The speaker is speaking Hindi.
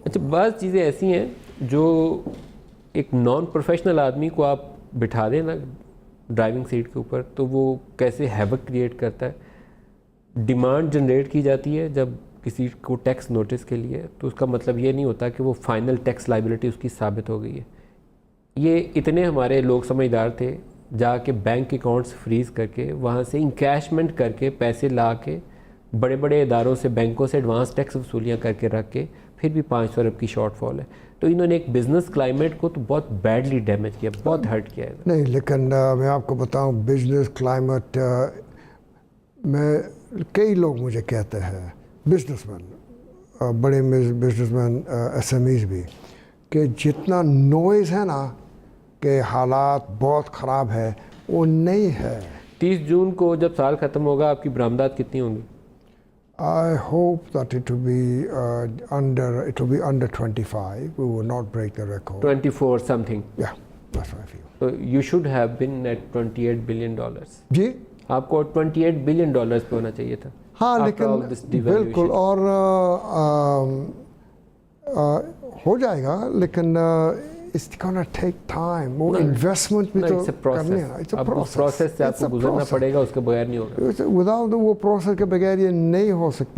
अच्छा, बाज़ चीज़ें ऐसी हैं जो एक नॉन प्रोफेशनल आदमी को आप बिठा दें ना ड्राइविंग सीट के ऊपर, तो वो कैसे हैवक क्रिएट करता है। डिमांड जनरेट की जाती है जब किसी को टैक्स नोटिस के लिए, तो उसका मतलब ये नहीं होता कि वो फाइनल टैक्स लाइबिलिटी उसकी साबित हो गई है। ये इतने हमारे लोग समझदार थे, जाके बैंक अकाउंट्स फ्रीज़ करके वहाँ से इंकैशमेंट करके पैसे ला के बड़े बड़े इदारों से, बैंकों से एडवांस टैक्स वसूलियाँ करके रख के फिर भी 500 अरब की शॉर्टफॉल है। तो इन्होंने एक बिज़नेस क्लाइमेट को तो बहुत बैडली डैमेज किया, बहुत हर्ट किया है। नहीं, लेकिन मैं आपको बताऊं, बिजनेस क्लाइमेट में कई लोग मुझे कहते हैं, बिजनेसमैन, बड़े बिजनेसमैन, एसएमईज भी, कि जितना नॉइज़ है ना कि हालात बहुत ख़राब है, वो नहीं है। 30 जून को जब साल ख़त्म होगा, आपकी बरामदात कितनी होंगी? I hope that it will be under 25. We will not break the record. 24 something. Yeah, that's what I feel. So you should have been at $28 billion. जी आपको $28 billion पे होना चाहिए था। हाँ, After लेकिन all this devaluation. बिल्कुल, और हो जाएगा, लेकिन it's gonna take time. वो इन्वेस्टमेंट भी तो करनी है ना। It's a अब उस process. प्रोसेस से It's आपको a गुजरना process. पड़ेगा, उसके बगैर नहीं होगा। Without वो प्रोसेस के बगैर ये नहीं हो सकता।